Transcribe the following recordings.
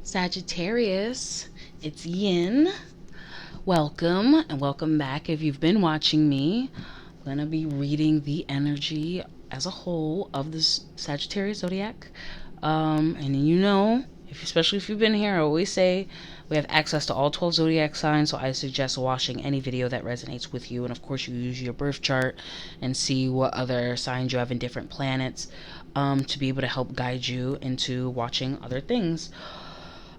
Sagittarius, it's Yin. Welcome and welcome back. If you've been watching me, I'm going to be reading the energy as a whole of this Sagittarius zodiac. And you know, especially if you've been here, I always say we have access to all 12 zodiac signs, so I suggest watching any video that resonates with you. And of course, you use your birth chart and see what other signs you have in different planets to be able to help guide you into watching other things.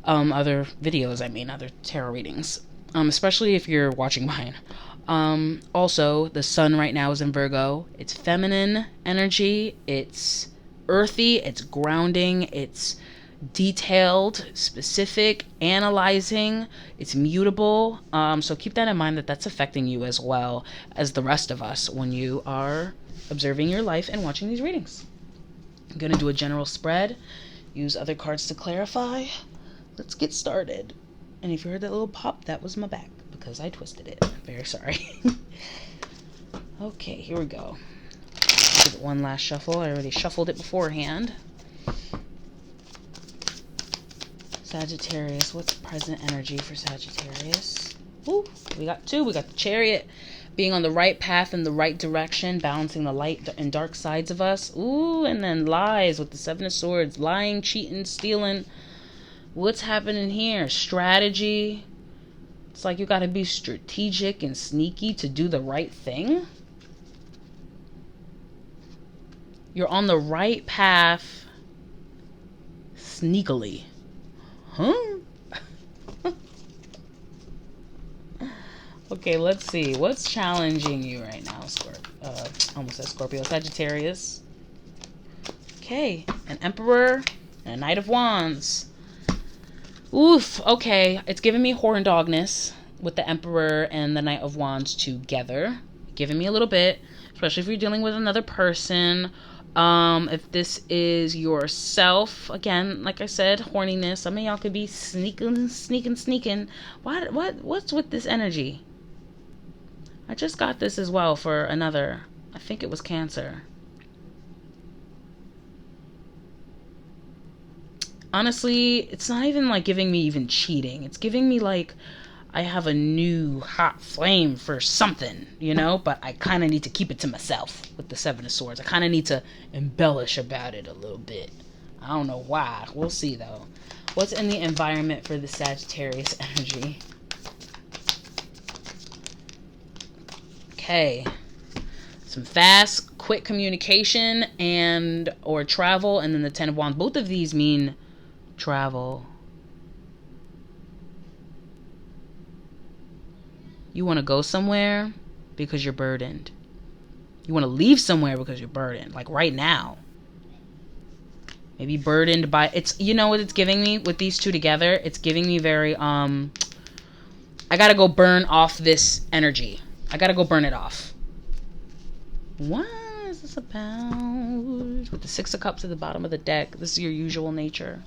Other videos, other tarot readings, especially if you're watching mine. Also, the sun right now is in Virgo. It's feminine energy, it's earthy, it's grounding, it's detailed, specific, analyzing, it's mutable. So keep that in mind, that's affecting you as well as the rest of us when you are observing your life and watching these readings. I'm going to do a general spread, use other cards to clarify. Let's get started. And if you heard that little pop, that was my back because I twisted it. I'm very sorry. Okay, here we go. Give it one last shuffle. I already shuffled it beforehand. Sagittarius, what's present energy for Sagittarius? Ooh, we got two. We got the Chariot, being on the right path in the right direction, balancing the light and dark sides of us. Ooh, and then lies with the Seven of Swords, lying, cheating, stealing. What's happening here? Strategy. It's like you got to be strategic and sneaky to do the right thing. You're on the right path sneakily. Huh? Okay, let's see. What's challenging you right now, almost said Scorpio. Sagittarius. Okay, an Emperor and a Knight of Wands. Oof, okay. It's giving me horn dogness with the Emperor and the Knight of Wands together. Giving me a little bit, especially if you're dealing with another person. If this is yourself, again, like I said, horniness. Some of y'all could be sneaking. What's with this energy? I just got this as well for another. I think it was Cancer. Honestly, it's not even like giving me even cheating. It's giving me like I have a new hot flame for something, you know? But I kind of need to keep it to myself with the Seven of Swords. I kind of need to embellish about it a little bit. I don't know why. We'll see, though. What's in the environment for the Sagittarius energy? Okay. Some fast, quick communication and or travel, and then the Ten of Wands. Both of these mean travel. You want to go somewhere because you're burdened. You want to leave somewhere because you're burdened. Like right now. Maybe burdened by... You know what it's giving me with these two together? It's giving me very... I gotta go burn off this energy. I gotta go burn it off. What is this about? With the Six of Cups at the bottom of the deck. This is your usual nature.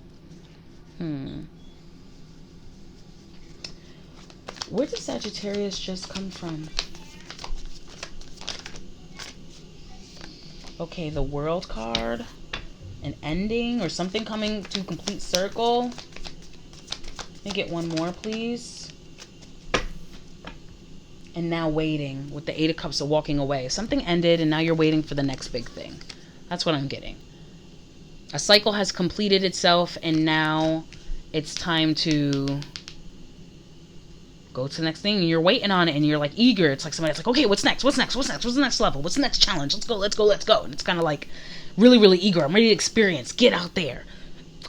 Where did Sagittarius just come from? Okay, the World card. An ending or something coming to complete circle. Let me get one more, please. And now waiting with the Eight of Cups of walking away. Something ended and now you're waiting for the next big thing. That's what I'm getting. A cycle has completed itself and now it's time to go to the next thing. And you're waiting on it and you're like eager. It's like somebody's like, okay, what's next? What's next? What's next? What's the next level? What's the next challenge? Let's go, let's go, let's go. And it's kind of like really, really eager. I'm ready to experience. Get out there.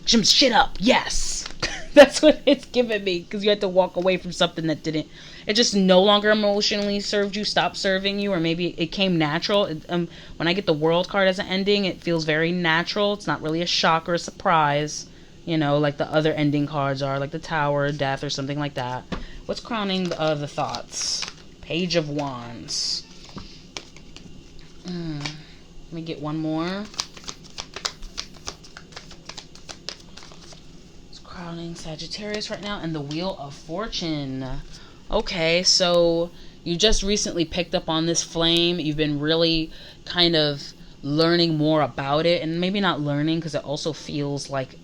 Some shit up. Yes. That's what it's giving me. Because you had to walk away from something that didn't. It just no longer emotionally served you, stopped serving you, or maybe it came natural. When I get the World card as an ending, it feels very natural. It's not really a shock or a surprise, you know, like the other ending cards are, like the Tower, Death, or something like that. What's crowning the thoughts? Page of Wands. Let me get one more. It's crowning Sagittarius right now, and the Wheel of Fortune. Okay, so you just recently picked up on this flame. You've been really kind of learning more about it, and maybe not learning because it also feels like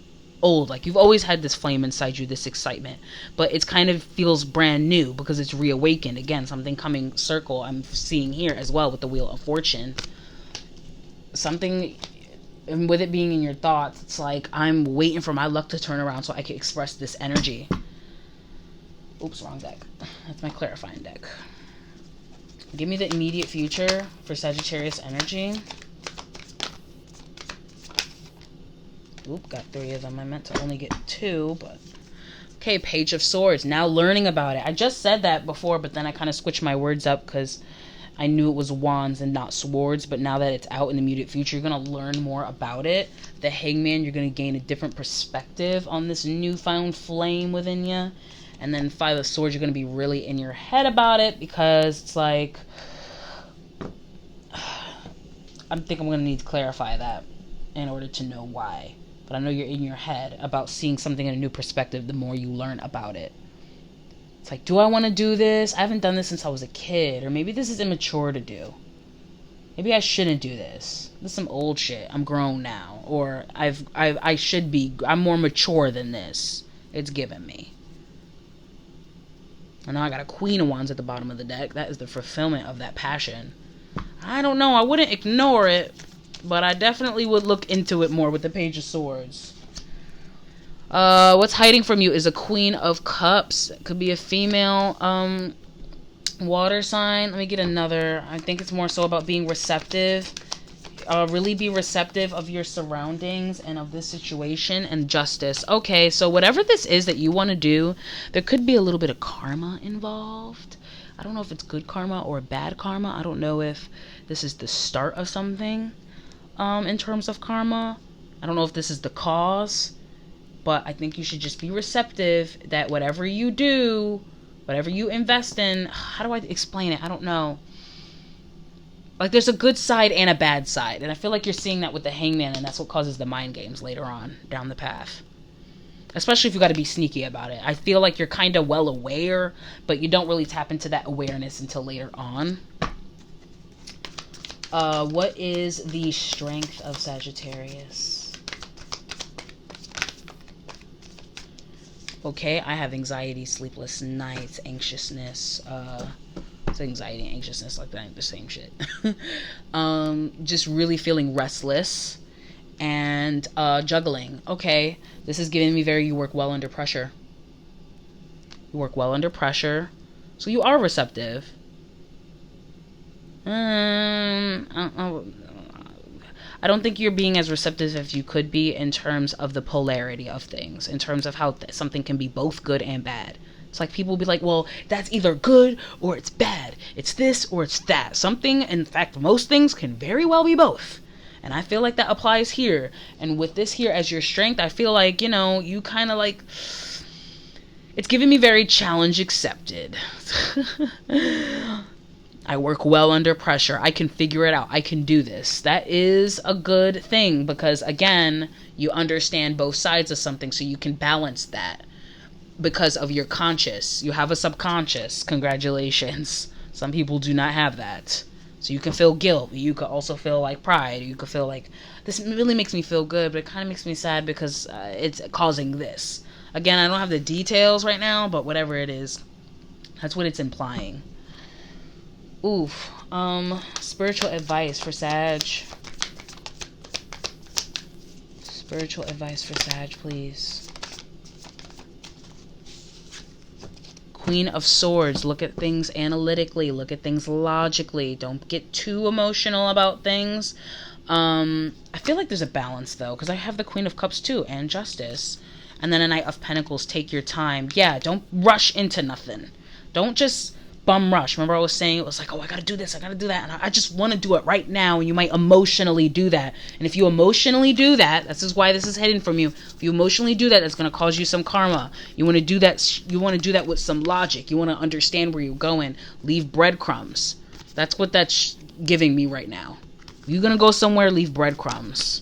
old. Like, you've always had this flame inside you, this excitement, but it's kind of feels brand new because it's reawakened. Again, something coming circle I'm seeing here as well with the Wheel of Fortune. Something, and with it being in your thoughts, it's like, I'm waiting for my luck to turn around so I can express this energy. Oops, wrong deck. That's my clarifying deck. Give me the immediate future for Sagittarius energy. Oop, got 3 of them. I meant to only get 2, but... Okay, Page of Swords. Now learning about it. I just said that before, but then I kind of switched my words up because I knew it was wands and not swords. But now that it's out in the immediate future, you're going to learn more about it. The Hangman, you're going to gain a different perspective on this newfound flame within you. And then 5 of Swords, you're going to be really in your head about it because it's like... I think I'm going to need to clarify that in order to know why. But I know you're in your head about seeing something in a new perspective the more you learn about it. It's like, do I want to do this? I haven't done this since I was a kid. Or maybe this is immature to do. Maybe I shouldn't do this. This is some old shit. I'm grown now. Or I should be. I'm more mature than this. It's given me. And now I got a Queen of Wands at the bottom of the deck. That is the fulfillment of that passion. I don't know. I wouldn't ignore it. But I definitely would look into it more with the Page of Swords. What's hiding from you is a Queen of Cups. It could be a female water sign. Let me get another. I think it's more so about being receptive. Really be receptive of your surroundings and of this situation. And Justice. Okay, so whatever this is that you want to do, there could be a little bit of karma involved. I don't know if it's good karma or bad karma. I don't know if this is the start of something. In terms of karma, I don't know if this is the cause, but I think you should just be receptive that whatever you do, whatever you invest in, how do I explain it? I don't know. Like, there's a good side and a bad side, and I feel like you're seeing that with the Hangman, and that's what causes the mind games later on down the path. Especially if you got to be sneaky about it. I feel like you're kind of well aware, but you don't really tap into that awareness until later on. What is the strength of Sagittarius? Okay, I have anxiety, sleepless nights, anxiousness. It's anxiety and anxiousness, like that ain't the same shit. Just really feeling restless and juggling. Okay, this is giving me you work well under pressure. You work well under pressure, so you are receptive. I don't think you're being as receptive as you could be in terms of the polarity of things, in terms of how something can be both good and bad. It's like people will be like, well, that's either good or it's bad. It's this or it's that. Something, in fact, most things can very well be both. And I feel like that applies here. And with this here as your strength, I feel like, you know, you kind of like... It's giving me very challenge accepted. I work well under pressure. I can figure it out. I can do this. That is a good thing because, again, you understand both sides of something, so you can balance that because of your conscious. You have a subconscious. Congratulations. Some people do not have that. So you can feel guilt. You could also feel like pride. You could feel like, this really makes me feel good, but it kind of makes me sad because it's causing this. Again, I don't have the details right now, but whatever it is, that's what it's implying. Oof. Spiritual advice for Sag. Spiritual advice for Sag, please. Queen of Swords. Look at things analytically. Look at things logically. Don't get too emotional about things. I feel like there's a balance, though, because I have the Queen of Cups, too, and Justice. And then a Knight of Pentacles. Take your time. Yeah, don't rush into nothing. Don't just... bum rush. Remember I was saying it was like, oh, I gotta do this, I gotta do that, and I just want to do it right now, and you might emotionally do that. And if you emotionally do that, this is why this is hidden from you. If you emotionally do that, that's going to cause you some karma. You want to do that with some logic. You want to understand where you're going. Leave breadcrumbs. That's what that's giving me right now. If you're going to go somewhere, leave breadcrumbs.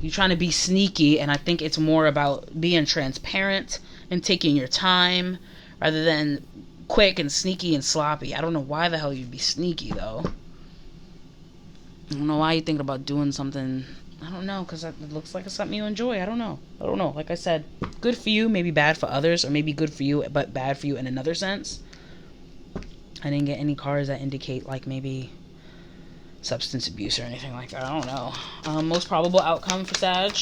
You're trying to be sneaky, and I think it's more about being transparent and taking your time rather than quick and sneaky and sloppy. I don't know why the hell you'd be sneaky, though. I don't know why you're thinking about doing something I don't know, because it looks like it's something you enjoy. I don't know. Like I said, good for you, maybe bad for others, or maybe good for you, but bad for you in another sense. I didn't get any cards that indicate, like, maybe substance abuse or anything like that. I don't know. Most probable outcome for Sag.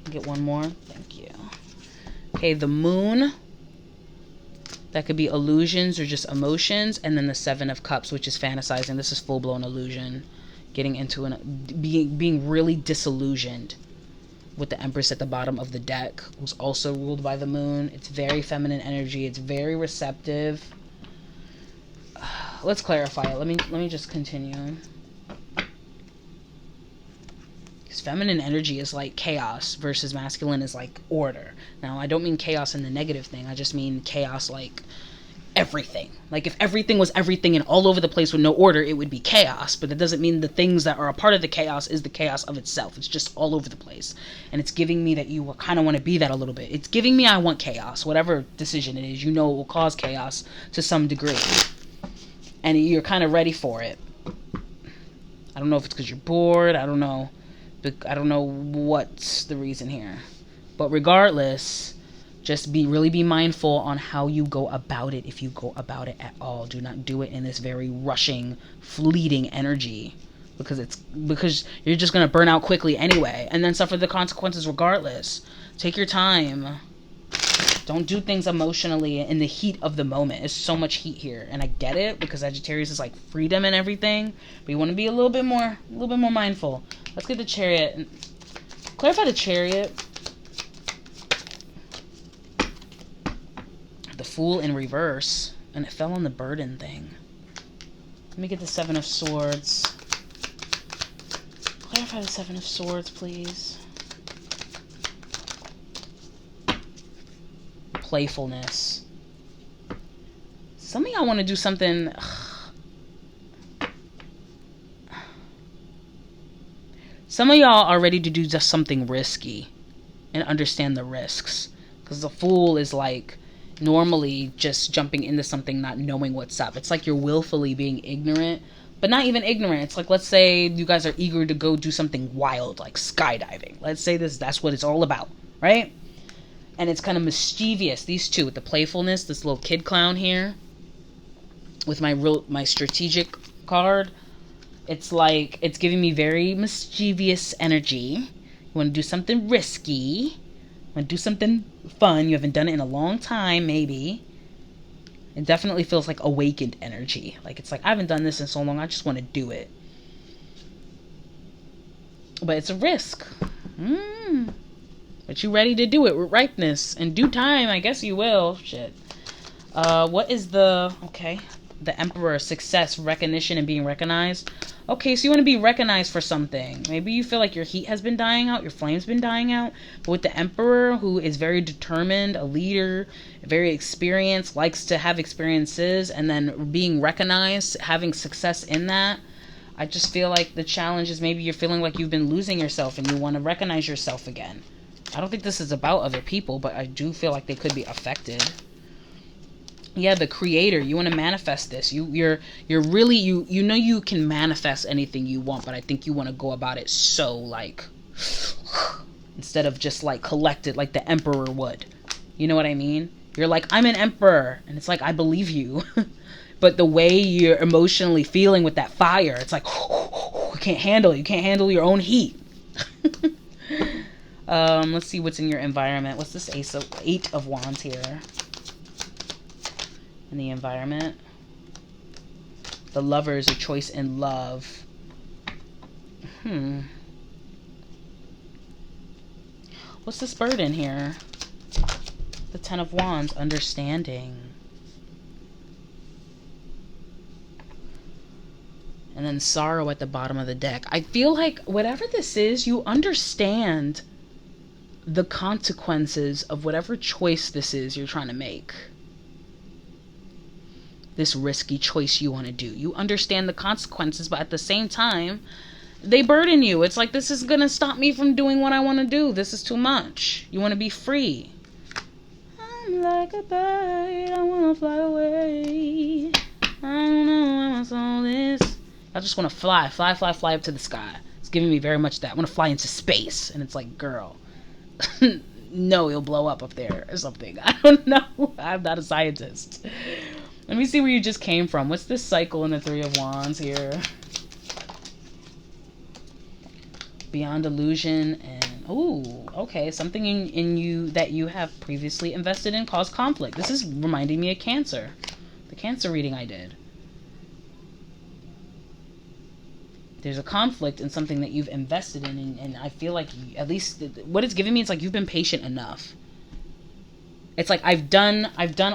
Get one more. Thank you. Okay, the moon. That could be illusions or just emotions. And then the 7 of Cups, which is fantasizing. This is full-blown illusion. Getting into being really disillusioned. With the Empress at the bottom of the deck, who's also ruled by the moon. It's very feminine energy. It's very receptive. Let's clarify it. Let me just continue. Because feminine energy is like chaos versus masculine is like order. Now, I don't mean chaos in the negative thing. I just mean chaos like everything. Like if everything was everything and all over the place with no order, it would be chaos. But that doesn't mean the things that are a part of the chaos is the chaos of itself. It's just all over the place. And it's giving me that you kind of want to be that a little bit. It's giving me I want chaos. Whatever decision it is, you know it will cause chaos to some degree. And you're kind of ready for it. I don't know if it's because you're bored. I don't know. I don't know what's the reason here. But regardless, just really be mindful on how you go about it, if you go about it at all. Do not do it in this very rushing, fleeting energy. Because you're just going to burn out quickly anyway. And then suffer the consequences regardless. Take your time. Don't do things emotionally in the heat of the moment. There's so much heat here. And I get it, because Sagittarius is like freedom and everything. But you want to be a little bit more mindful. Let's get the Chariot. Clarify the Chariot. The Fool in reverse. And it fell on the burden thing. Let me get the 7 of Swords. Clarify the 7 of Swords, please. Playfulness. Some of y'all want to do something. Some of y'all are ready to do just something risky and understand the risks. Because the Fool is like normally just jumping into something, not knowing what's up. It's like you're willfully being ignorant, but not even ignorant. It's like, let's say you guys are eager to go do something wild, like skydiving. Let's say that's what it's all about, right? And it's kind of mischievous. These two, with the playfulness, this little kid clown here, with my strategic card, it's like, it's giving me very mischievous energy. You want to do something risky. You want to do something fun. You haven't done it in a long time, maybe. It definitely feels like awakened energy. Like, it's like, I haven't done this in so long, I just want to do it. But it's a risk. But you ready to do it with ripeness. In due time, I guess you will. Shit. What is the... Okay. The Emperor. Success, recognition, and being recognized. Okay, so you want to be recognized for something. Maybe you feel like your heat has been dying out. Your flame's been dying out. But with the Emperor, who is very determined, a leader, very experienced, likes to have experiences, and then being recognized, having success in that. I just feel like the challenge is maybe you're feeling like you've been losing yourself and you want to recognize yourself again. I don't think this is about other people, but I do feel like they could be affected. Yeah, the Creator. You want to manifest this. You're really, you know you can manifest anything you want, but I think you want to go about it so, like, instead of just, like, collected like the Emperor would. You know what I mean? You're like, I'm an Emperor. And it's like, I believe you. But the way you're emotionally feeling with that fire, it's like, you can't handle it. You can't handle your own heat. Let's see what's in your environment. What's this 8 of Wands here? In the environment. The Lovers, a choice in love. What's this burden here? The 10 of Wands, understanding. And then sorrow at the bottom of the deck. I feel like whatever this is, you understand the consequences of whatever choice this is you're trying to make. This risky choice you want to do. You understand the consequences, but at the same time, they burden you. It's like, this is going to stop me from doing what I want to do. This is too much. You want to be free. I'm like a bird, I want to fly away. I don't know what's all this. I just want to fly up to the sky. It's giving me very much that. I want to fly into space. And it's like, girl, no, you'll blow up there or something. I don't know. I'm not a scientist. Let me see where you just came from. What's this cycle in the Three of Wands here? Beyond illusion and ooh, okay, something in you that you have previously invested in caused conflict. This is reminding me of Cancer, the Cancer reading I did. There's a conflict in something that you've invested in, and I feel like at least what it's giving me is like you've been patient enough. It's like I've done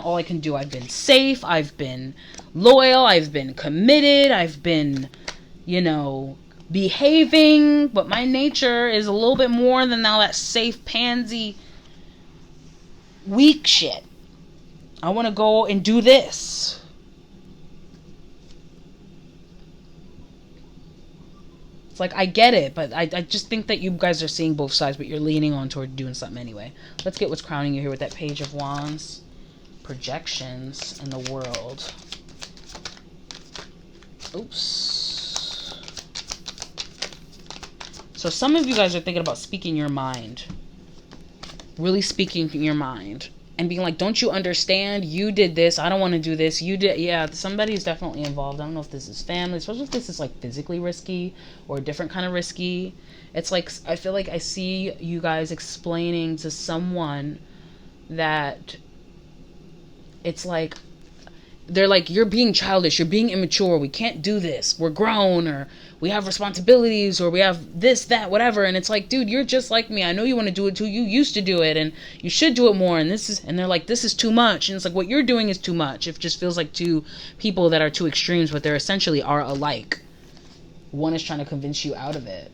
all I can do. I've been safe, I've been loyal, I've been committed, I've been, you know, behaving, but my nature is a little bit more than all that safe pansy weak shit. I want to go and do this. It's like I get it, but I just think that you guys are seeing both sides, but you're leaning on toward doing something anyway. Let's get what's crowning you here with that Page of Wands. Projections in the world. Oops. So some of you guys are thinking about speaking your mind. Really speaking your mind. And being like, don't you understand? You did this. I don't want to do this. You did. Yeah, somebody is definitely involved. I don't know if this is family. Especially if this is like physically risky or a different kind of risky. It's like, I feel like I see you guys explaining to someone that it's like, they're like, you're being childish, you're being immature, we can't do this, we're grown, or we have responsibilities, or we have this, that, whatever. And it's like, dude, you're just like me. I know you want to do it too. You used to do it, and you should do it more. And they're like, this is too much. And it's like, what you're doing is too much. It just feels like two people that are two extremes, but they're essentially are alike. One is trying to convince you out of it.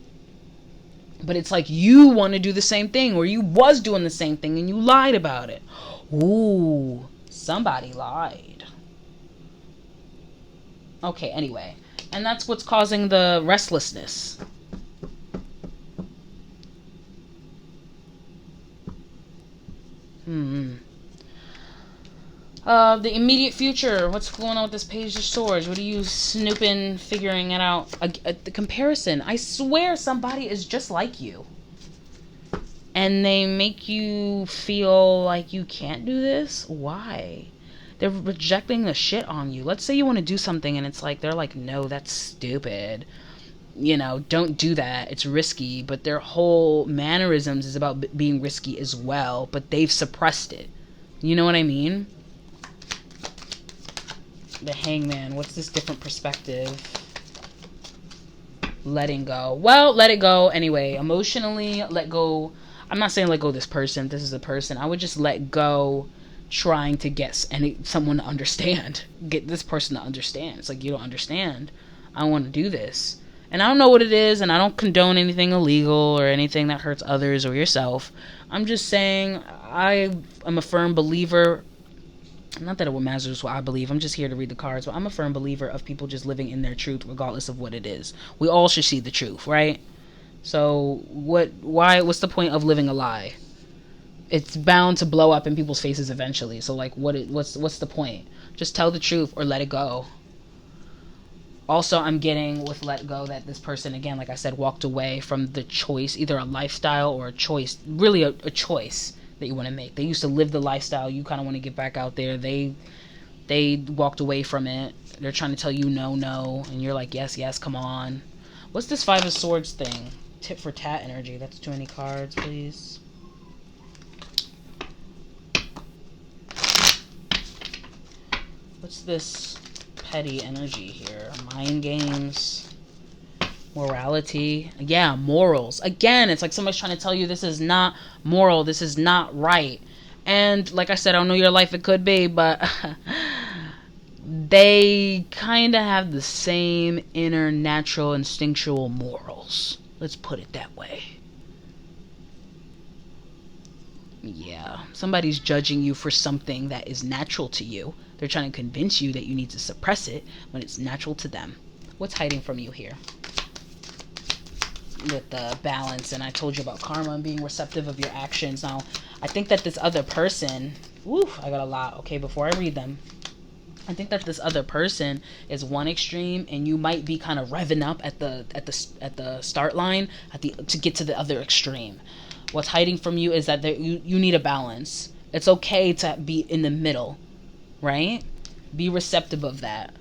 But it's like you want to do the same thing, or you was doing the same thing and you lied about it. Ooh, somebody lied. Okay, anyway. And that's what's causing the restlessness. The immediate future. What's going on with this Page of Swords? What are you snooping, figuring it out? The comparison. I swear somebody is just like you. And they make you feel like you can't do this? Why? They're rejecting the shit on you. Let's say you want to do something and it's like, they're like, no, that's stupid. You know, don't do that. It's risky. But their whole mannerisms is about being risky as well. But they've suppressed it. You know what I mean? The Hangman. What's this different perspective? Letting go. Well, let it go. Anyway, emotionally, let go. I'm not saying let go of this person. This is a person. I would just let go trying to get someone to understand. Get this person to understand. It's like, you don't understand. I want to do this. And I don't know what it is, and I don't condone anything illegal or anything that hurts others or yourself. I'm just saying I am a firm believer. Not that it matters what I believe. I'm just here to read the cards. But I'm a firm believer of people just living in their truth regardless of what it is. We all should see the truth, right? So what's the point of living a lie? It's bound to blow up in people's faces eventually. So like, what's the point? Just tell the truth or let it go. Also, I'm getting with let go that this person, again, like I said, walked away from the choice, either a lifestyle or a choice, really a choice that you want to make. They used to live the lifestyle. You kind of want to get back out there. They walked away from it. They're trying to tell you no, and you're like, yes, come on. What's this Five of Swords thing? Tit for tat energy. That's too many cards, please. What's this petty energy here? Mind games, morality. Yeah, morals. Again, it's like somebody's trying to tell you this is not moral, this is not right. And like I said, I don't know your life, it could be, but they kind of have the same inner natural instinctual morals. Let's put it that way. Yeah, somebody's judging you for something that is natural to you. They're trying to convince you that you need to suppress it when it's natural to them. What's hiding from you here? With the balance, and I told you about karma and being receptive of your actions. Now, I think that this other person, I got a lot. Okay, before I read them, I think that this other person is one extreme, and you might be kind of revving up at the start line to get to the other extreme. What's hiding from you is that you need a balance. It's okay to be in the middle, right? Be receptive of that.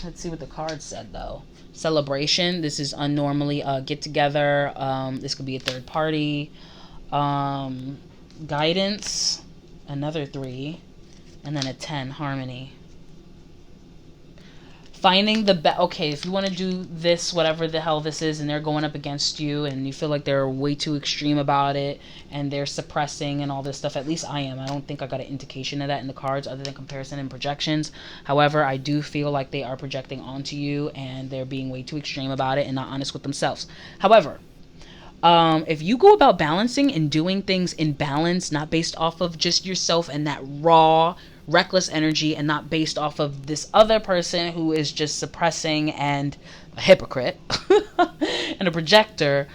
Let's see what the card said though. Celebration. This is unnormally get together. This could be a third party. Guidance. Another 3. And then a 10, harmony. Finding the okay, if you want to do this, whatever the hell this is, and they're going up against you, and you feel like they're way too extreme about it, and they're suppressing and all this stuff, at least I am. I don't think I got an indication of that in the cards other than comparison and projections. However, I do feel like they are projecting onto you, and they're being way too extreme about it and not honest with themselves. However, if you go about balancing and doing things in balance, not based off of just yourself and that raw, reckless energy, and not based off of this other person who is just suppressing and a hypocrite and a projector,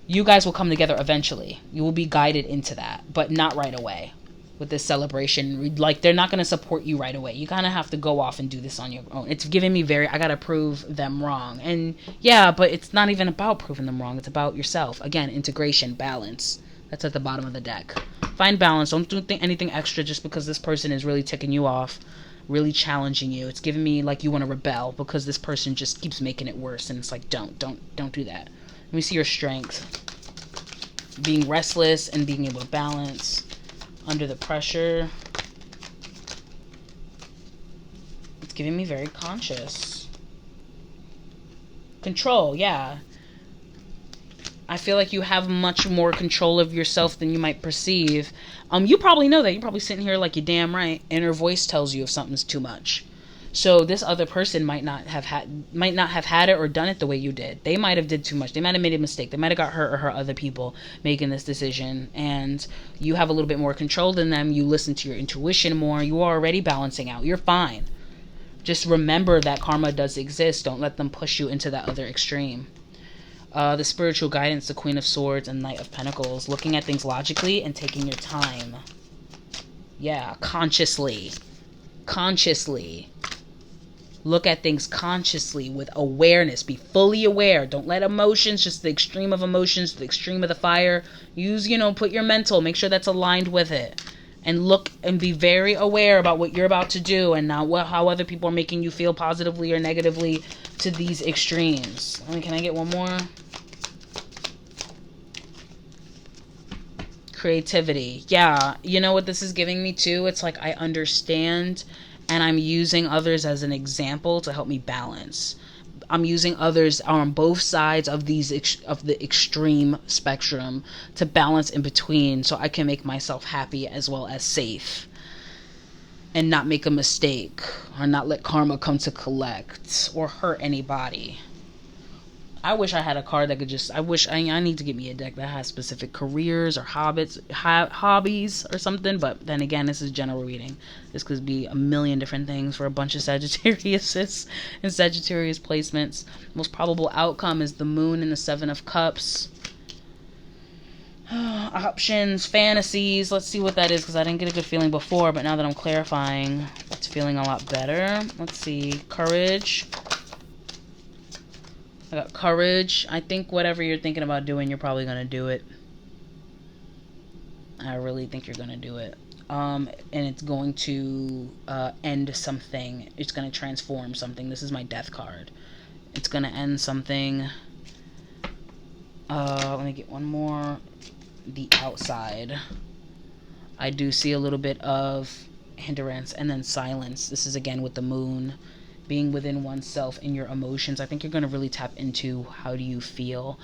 you guys will come together eventually. You will be guided into that, but not right away. With this celebration, like, they're not going to support you right away. You kind of have to go off and do this on your own. It's giving me I got to prove them wrong. And yeah, but it's not even about proving them wrong. It's about yourself. Again, integration, balance. That's at the bottom of the deck. Find balance. Don't do anything extra just because this person is really ticking you off, really challenging you. It's giving me like you want to rebel because this person just keeps making it worse. And it's like, don't do that. Let me see your strength. Being restless and being able to balance under the pressure. It's giving me very conscious. Control, yeah. I feel like you have much more control of yourself than you might perceive. You probably know that. You're probably sitting here like, you're damn right. Inner voice tells you if something's too much. So this other person might not have had it or done it the way you did. They might have did too much. They might have made a mistake. They might have got hurt or hurt other people making this decision. And you have a little bit more control than them. You listen to your intuition more. You are already balancing out. You're fine. Just remember that karma does exist. Don't let them push you into that other extreme. The spiritual guidance, the Queen of Swords and Knight of Pentacles. Looking at things logically and taking your time. Yeah, consciously. Consciously. Look at things consciously with awareness. Be fully aware. Don't let emotions, just the extreme of emotions, the extreme of the fire. Use, put your mental. Make sure that's aligned with it. And look and be very aware about what you're about to do and not how other people are making you feel positively or negatively to these extremes. Can I get one more? Creativity. Yeah, you know what this is giving me too? It's like I understand and I'm using others as an example to help me balance. I'm using others on both sides of the extreme spectrum to balance in between so I can make myself happy as well as safe. And not make a mistake or not let karma come to collect or hurt anybody. I wish I had a card that could just... I need to get me a deck that has specific careers or hobbies or something. But then again, this is general reading. This could be a million different things for a bunch of Sagittariuses and Sagittarius placements. Most probable outcome is the Moon and the Seven of Cups. Options, fantasies. Let's see what that is because I didn't get a good feeling before. But now that I'm clarifying, it's feeling a lot better. Let's see. Courage. I got courage. I think whatever you're thinking about doing, you're probably going to do it. I really think you're going to do it. And it's going to end something. It's going to transform something. This is my death card. It's going to end something. Let me get one more. The outside. I do see a little bit of hindrance and then silence. This is again with the Moon. Being within oneself and your emotions. I think you're going to really tap into how do you feel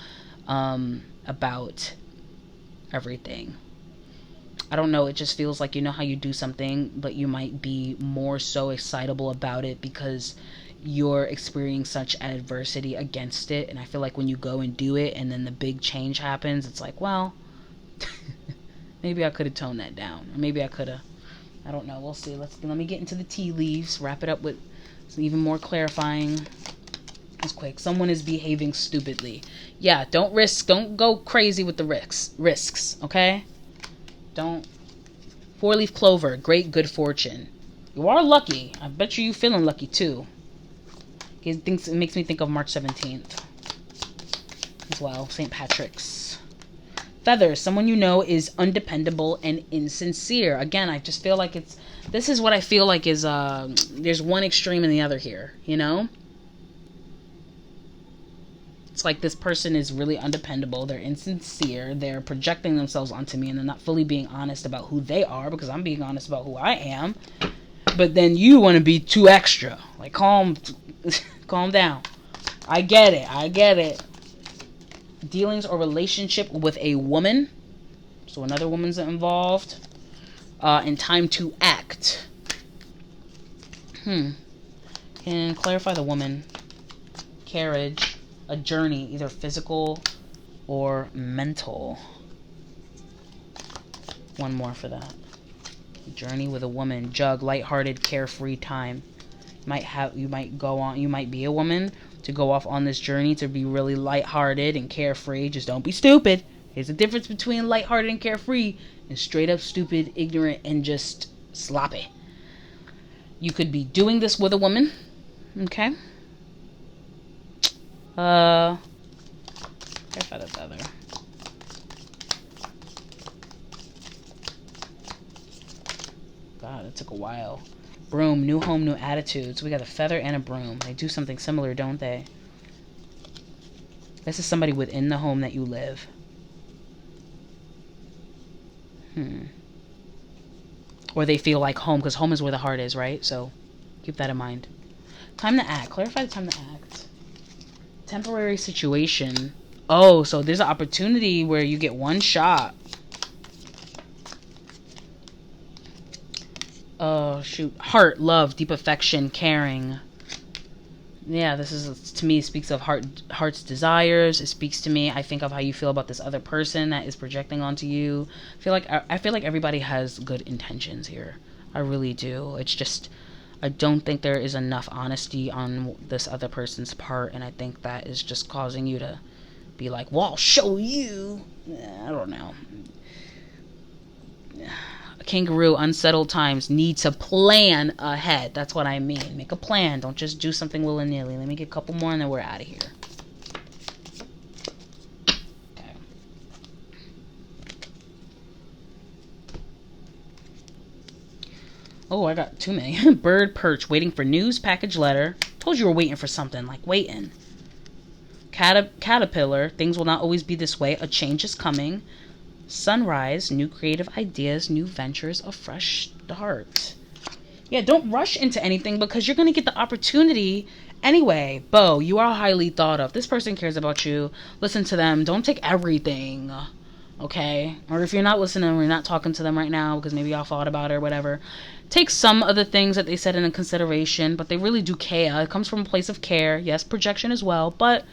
about everything. I don't know, it just feels like how you do something, but you might be more so excitable about it because you're experiencing such adversity against it. And I feel like when you go and do it and then the big change happens, it's like, well, maybe I could have toned that down. Or maybe I could have. I don't know. We'll see. Let me get into the tea leaves. Wrap it up with some even more clarifying. It's quick. Someone is behaving stupidly. Yeah, don't go crazy with the risks, okay? Don't. 4-leaf clover, great good fortune. You are lucky. I bet you feeling lucky too. It makes me think of March 17th as well. St. Patrick's. Feathers. Someone you know is undependable and insincere. Again, I just feel like this is what I feel like is, there's one extreme and the other here, you know? It's like this person is really undependable. They're insincere. They're projecting themselves onto me, and they're not fully being honest about who they are, because I'm being honest about who I am. But then you want to be too extra. Like, calm down. I get it. Dealings or relationship with a woman. So another woman's involved. And time to act. Can clarify the woman. Carriage. A journey, either physical or mental. One more for that. Journey with a woman. Jug, lighthearted, carefree time. You might be a woman to go off on this journey to be really lighthearted and carefree. Just don't be stupid. There's a difference between lighthearted and carefree and straight up stupid, ignorant, and just sloppy. You could be doing this with a woman. Okay. Feather. God, it took a while. Broom, new home, new attitudes. We got a feather and a broom. They do something similar, don't they? This is somebody within the home that you live. Or they feel like home, because home is where the heart is, right? So keep that in mind. Time to act. Clarify the time to act. Temporary situation. Oh, so there's an opportunity where you get one shot. Oh, shoot. Heart, love, deep affection, caring. Yeah, this is, to me, speaks of heart's desires. It speaks to me, I think, of how you feel about this other person that is projecting onto you. I feel like everybody has good intentions here. I really do. It's just, I don't think there is enough honesty on this other person's part, and I think that is just causing you to be like, well, I'll show you. I don't know. A kangaroo, unsettled times, need to plan ahead. That's what I mean. Make a plan. Don't just do something willy-nilly. Let me get a couple more and then we're out of here. Okay. Oh, I got too many. Bird perch, waiting for news, package letter. Told you were waiting for something, like waiting. Caterpillar, things will not always be this way. A change is coming. Sunrise, new creative ideas, new ventures, a fresh start. Yeah, don't rush into anything because you're going to get the opportunity anyway. Bo, you are highly thought of. This person cares about you. Listen to them. Don't take everything. Okay? Or if you're not listening or you're not talking to them right now because maybe y'all thought about it or whatever, take some of the things that they said into consideration, but they really do care. It comes from a place of care. Yes, projection as well, but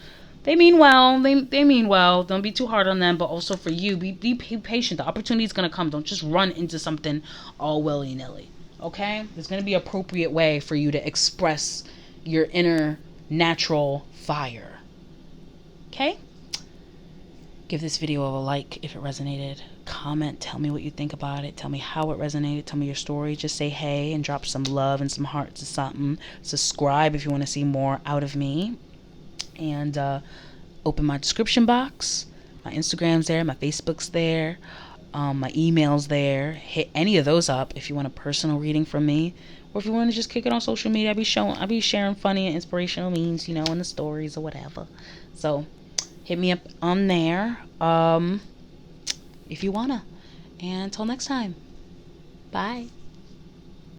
they mean well. They mean well. Don't be too hard on them, but also for you, be patient. The opportunity is going to come. Don't just run into something all willy-nilly. Okay? There's going to be an appropriate way for you to express your inner natural fire. Okay? Give this video a like if it resonated. Comment. Tell me what you think about it. Tell me how it resonated. Tell me your story. Just say hey and drop some love and some hearts or something. Subscribe if you want to see more out of me. And open my description box. My Instagram's there. My Facebook's there. My email's there. Hit any of those up if you want a personal reading from me, or if you want to just kick it on social media. I'll be sharing funny and inspirational memes, in the stories or whatever. So hit me up on there if you wanna. And until next time, bye.